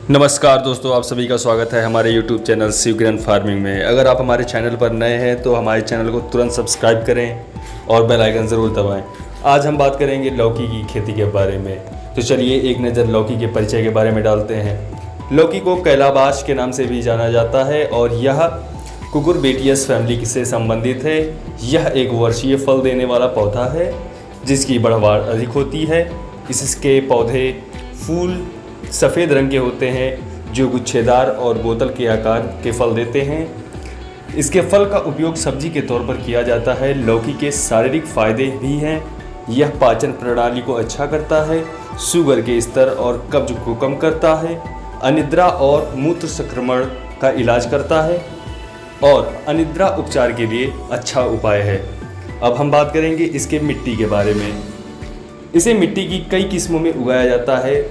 नमस्कार दोस्तों, आप सभी का स्वागत है हमारे YouTube चैनल शिवकिरण फार्मिंग में। अगर आप हमारे चैनल पर नए हैं तो हमारे चैनल को तुरंत सब्सक्राइब करें और बेल आइकन ज़रूर दबाएं। आज हम बात करेंगे लौकी की खेती के बारे में। तो चलिए एक नज़र लौकी के परिचय के बारे में डालते हैं। लौकी को कैलाबाश के नाम से भी जाना जाता है और यह कुकुरबिटेसी फैमिली से संबंधित है। यह एक वर्षीय फल देने वाला पौधा है जिसकी बढ़वाड़ अधिक होती है। इसके पौधे फूल सफ़ेद रंग के होते हैं जो गुच्छेदार और बोतल के आकार के फल देते हैं। इसके फल का उपयोग सब्जी के तौर पर किया जाता है। लौकी के शारीरिक फायदे भी हैं। यह पाचन प्रणाली को अच्छा करता है, शुगर के स्तर और कब्ज को कम करता है, अनिद्रा और मूत्र संक्रमण का इलाज करता है और अनिद्रा उपचार के लिए अच्छा उपाय है। अब हम बात करेंगे इसके मिट्टी के बारे में। इसे मिट्टी की कई किस्मों में उगाया जाता है।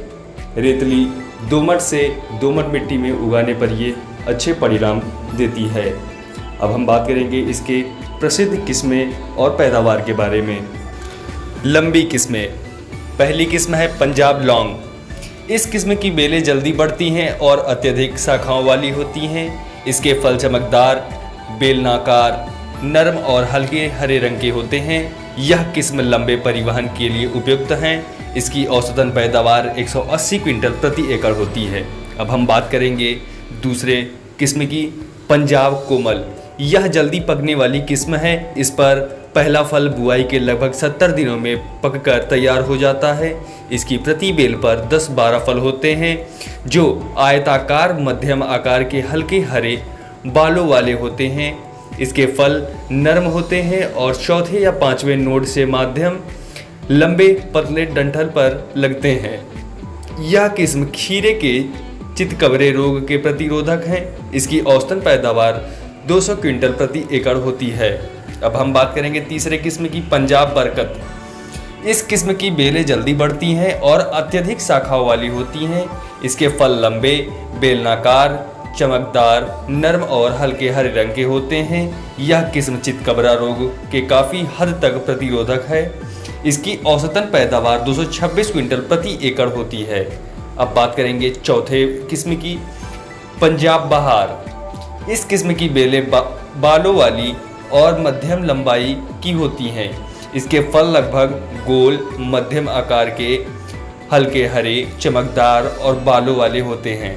रेतली, दोमट से दोमट मिट्टी में उगाने पर ये अच्छे परिणाम देती है। अब हम बात करेंगे इसके प्रसिद्ध किस्में और पैदावार के बारे में। लंबी किस्में। पहली किस्म है पंजाब लौंग। इस किस्म की बेलें जल्दी बढ़ती हैं और अत्यधिक शाखाओं वाली होती हैं। इसके फल चमकदार, बेलनाकार, नरम और हल्के हरे रंग के होते हैं। यह किस्म लंबे परिवहन के लिए उपयुक्त हैं। इसकी औसतन पैदावार 180 क्विंटल प्रति एकड़ होती है। अब हम बात करेंगे दूसरे किस्म की, पंजाब कोमल। यह जल्दी पकने वाली किस्म है। इस पर पहला फल बुआई के लगभग 70 दिनों में पककर तैयार हो जाता है। इसकी प्रति बेल पर 10-12 फल होते हैं जो आयताकार मध्यम आकार के हल्के हरे बालों वाले होते हैं। इसके फल नरम होते हैं और चौथे या पांचवें नोड से माध्यम लंबे पतले डंठल पर लगते हैं। यह किस्म खीरे के चितकबरे रोग के प्रतिरोधक है। इसकी औसतन पैदावार 200 क्विंटल प्रति एकड़ होती है। अब हम बात करेंगे तीसरे किस्म की, पंजाब बरकत। इस किस्म की बेलें जल्दी बढ़ती हैं और अत्यधिक शाखाओं वाली होती हैं। इसके फल लंबे, बेलनाकार, चमकदार, नरम और हल्के हरे रंग के होते हैं। यह किस्म चितकबरा रोग के काफ़ी हद तक प्रतिरोधक है। इसकी औसतन पैदावार 226 क्विंटल प्रति एकड़ होती है। अब बात करेंगे चौथे किस्म की, पंजाब बहार। इस किस्म की बेलें बालों वाली और मध्यम लंबाई की होती हैं। इसके फल लगभग गोल, मध्यम आकार के, हल्के हरे, चमकदार और बालों वाले होते हैं।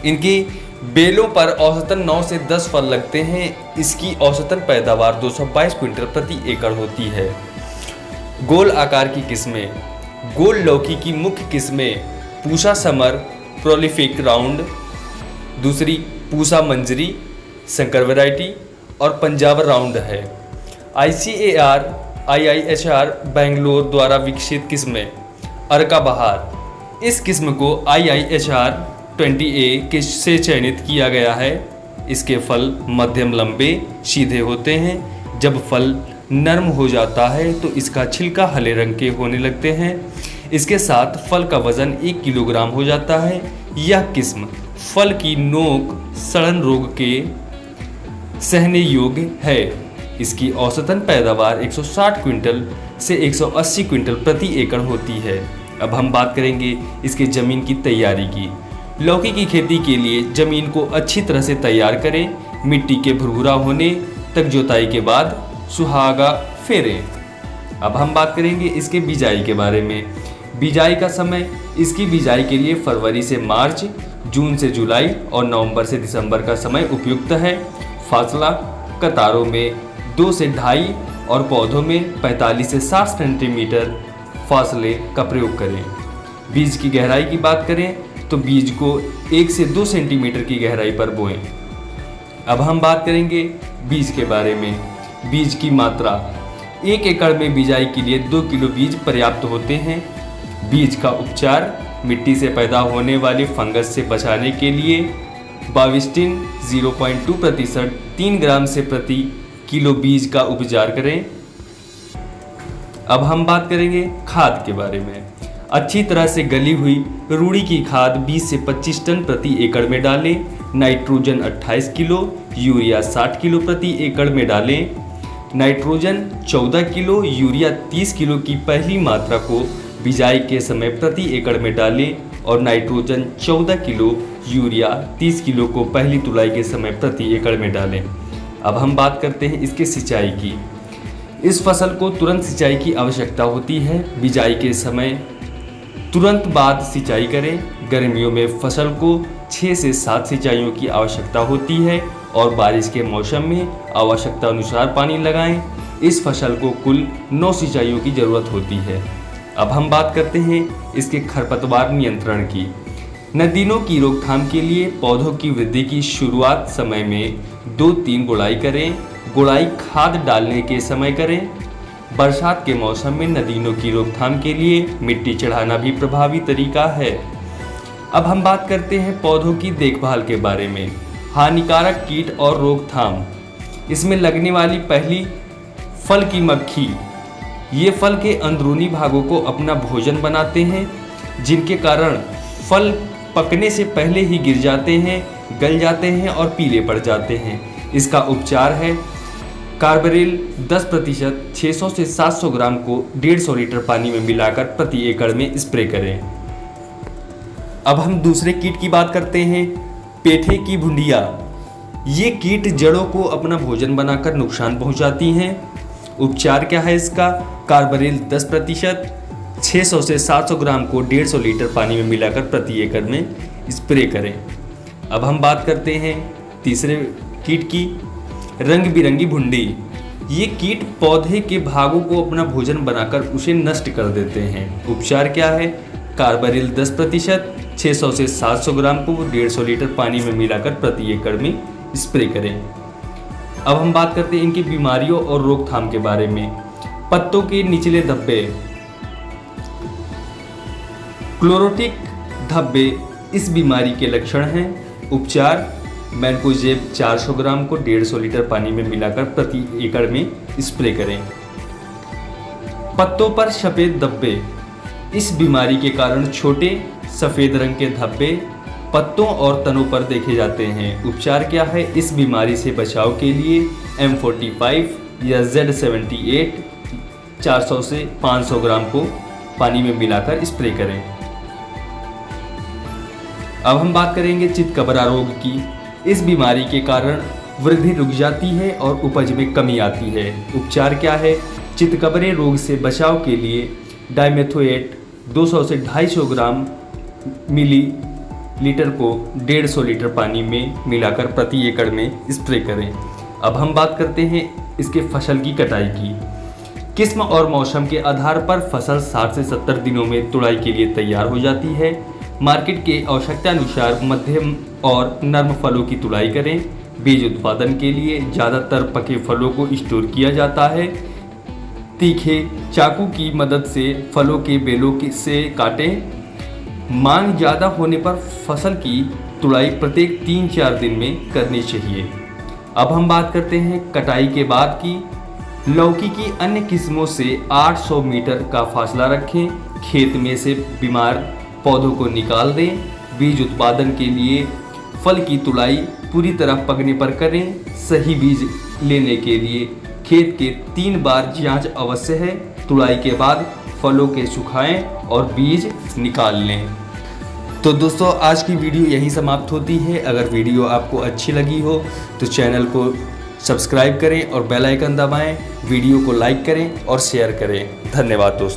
इनकी बेलों पर औसतन 9 से 10 फल लगते हैं। इसकी औसतन पैदावार 222 क्विंटल प्रति एकड़ होती है। गोल आकार की किस्में। गोल लौकी की मुख्य किस्में पूसा समर, प्रोलिफिक राउंड, दूसरी पूसा मंजरी, शंकर वैरायटी और पंजाब राउंड है। ICAR IIHR बेंगलोर द्वारा विकसित किस्में, अरका बहार। इस किस्म को IIHR 20A से चयनित किया गया है। इसके फल मध्यम लंबे सीधे होते हैं। जब फल नरम हो जाता है तो इसका छिलका हरे रंग के होने लगते हैं। इसके साथ फल का वजन 1 किलोग्राम हो जाता है। यह किस्म फल की नोक सड़न रोग के सहने योग्य है। इसकी औसतन पैदावार 160 क्विंटल से 180 क्विंटल प्रति एकड़ होती है। अब हम बात करेंगे इसके ज़मीन की तैयारी की। लौकी की खेती के लिए ज़मीन को अच्छी तरह से तैयार करें। मिट्टी के भुरभुरा होने तक जुताई के बाद सुहागा फेरें। अब हम बात करेंगे इसके बिजाई के बारे में। बिजाई का समय, इसकी बिजाई के लिए फरवरी से मार्च, जून से जुलाई और नवंबर से दिसंबर का समय उपयुक्त है। फासला, कतारों में 2 से 2.5 और पौधों में 45 से 60 सेंटीमीटर फासले का प्रयोग करें। बीज की गहराई की बात करें तो बीज को 1 से 2 सेंटीमीटर की गहराई पर बोएं। अब हम बात करेंगे बीज के बारे में। बीज की मात्रा, 1 एकड़ में बिजाई के लिए 2 किलो बीज पर्याप्त होते हैं। बीज का उपचार, मिट्टी से पैदा होने वाले फंगस से बचाने के लिए बाविस्टिन 0.2% 3 ग्राम से प्रति किलो बीज का उपचार करें। अब हम बात करेंगे खाद के बारे में। अच्छी तरह से गली हुई रूढ़ी की खाद 20 से 25 टन प्रति एकड़ में डालें। नाइट्रोजन 28 किलो, यूरिया 60 किलो प्रति एकड़ में डालें। नाइट्रोजन 14 किलो, यूरिया 30 किलो की पहली मात्रा को बिजाई के समय प्रति एकड़ में डालें। और नाइट्रोजन 14 किलो, यूरिया 30 किलो को पहली तुलाई के समय प्रति एकड़ में डालें। अब हम बात करते हैं इसके सिंचाई की। इस फसल को तुरंत सिंचाई की आवश्यकता होती है। बिजाई के समय तुरंत बाद सिंचाई करें। गर्मियों में फसल को 6 से 7 सिंचाइयों की आवश्यकता होती है और बारिश के मौसम में आवश्यकता अनुसार पानी लगाएं। इस फसल को कुल 9 सिंचाइयों की ज़रूरत होती है। अब हम बात करते हैं इसके खरपतवार नियंत्रण की। नदीनों की रोकथाम के लिए पौधों की वृद्धि की शुरुआत समय में 2-3 गुड़ाई करें। गुड़ाई खाद डालने के समय करें। बरसात के मौसम में नदीनों की रोकथाम के लिए मिट्टी चढ़ाना भी प्रभावी तरीका है। अब हम बात करते हैं पौधों की देखभाल के बारे में। हानिकारक कीट और रोकथाम। इसमें लगने वाली पहली फल की मक्खी। ये फल के अंदरूनी भागों को अपना भोजन बनाते हैं, जिनके कारण फल पकने से पहले ही गिर जाते हैं, गल जाते हैं और पीले पड़ जाते हैं। इसका उपचार है कार्बारिल 10% 600 से 700 ग्राम को 150 लीटर पानी में मिलाकर प्रति एकड़ में स्प्रे करें। अब हम दूसरे कीट की बात करते हैं, पेठे की भुंडिया। ये कीट जड़ों को अपना भोजन बनाकर नुकसान पहुंचाती हैं। उपचार क्या है इसका? कार्बारिल 10% 600 से 700 ग्राम को 150 लीटर पानी में मिलाकर प्रति एकड़ में स्प्रे करें। अब हम बात करते हैं तीसरे कीट की, रंग बिरंगी भुंडी। ये कीट पौधे के भागों को अपना भोजन बनाकर उसे नष्ट कर देते हैं। उपचार क्या है? कार्बारिल 10% 600 से 700 ग्राम को 150 लीटर पानी में मिलाकर प्रति एकड़ में स्प्रे करें। अब हम बात करते हैं इनकी बीमारियों और रोकथाम के बारे में। पत्तों के निचले धब्बे, क्लोरोटिक धब्बे इस बीमारी के लक्षण हैं। उपचार मैनकोजेब 400 ग्राम को 150 लीटर पानी में मिलाकर प्रति एकड़ में स्प्रे करें। पत्तों पर सफेद धब्बे, इस बीमारी के कारण छोटे सफेद रंग के धब्बे पत्तों और तनों पर देखे जाते हैं। उपचार क्या है? इस बीमारी से बचाव के लिए M45 या Z78 400 से 500 ग्राम को पानी में मिलाकर स्प्रे करें। अब हम बात करेंगे चितकबरा रोग की। इस बीमारी के कारण वृद्धि रुक जाती है और उपज में कमी आती है। उपचार क्या है? चितकबरे रोग से बचाव के लिए डाइमेथोएट 200 से 250 ग्राम मिलीलीटर को 150 लीटर पानी में मिलाकर प्रति एकड़ में स्प्रे करें। अब हम बात करते हैं इसके फसल की कटाई की। किस्म और मौसम के आधार पर फसल 60 से 70 दिनों में तुड़ाई के लिए तैयार हो जाती है। मार्केट के आवश्यकता अनुसार मध्यम और नर्म फलों की तुड़ाई करें। बीज उत्पादन के लिए ज़्यादातर पके फलों को स्टोर किया जाता है। तीखे चाकू की मदद से फलों के बेलों से काटें। मांग ज़्यादा होने पर फसल की तुड़ाई प्रत्येक 3-4 दिन में करनी चाहिए। अब हम बात करते हैं कटाई के बाद की। लौकी की अन्य किस्मों से 800 मीटर का फासला रखें। खेत में से बीमार पौधों को निकाल दें। बीज उत्पादन के लिए फल की तुड़ाई पूरी तरह पकने पर करें। सही बीज लेने के लिए खेत के 3 बार जांच अवश्य है। तुड़ाई के बाद फलों के सुखाएं और बीज निकाल लें। तो दोस्तों आज की वीडियो यहीं समाप्त होती है। अगर वीडियो आपको अच्छी लगी हो तो चैनल को सब्सक्राइब करें और बेल आइकन दबाएं। वीडियो को लाइक करें और शेयर करें। धन्यवाद दोस्तों।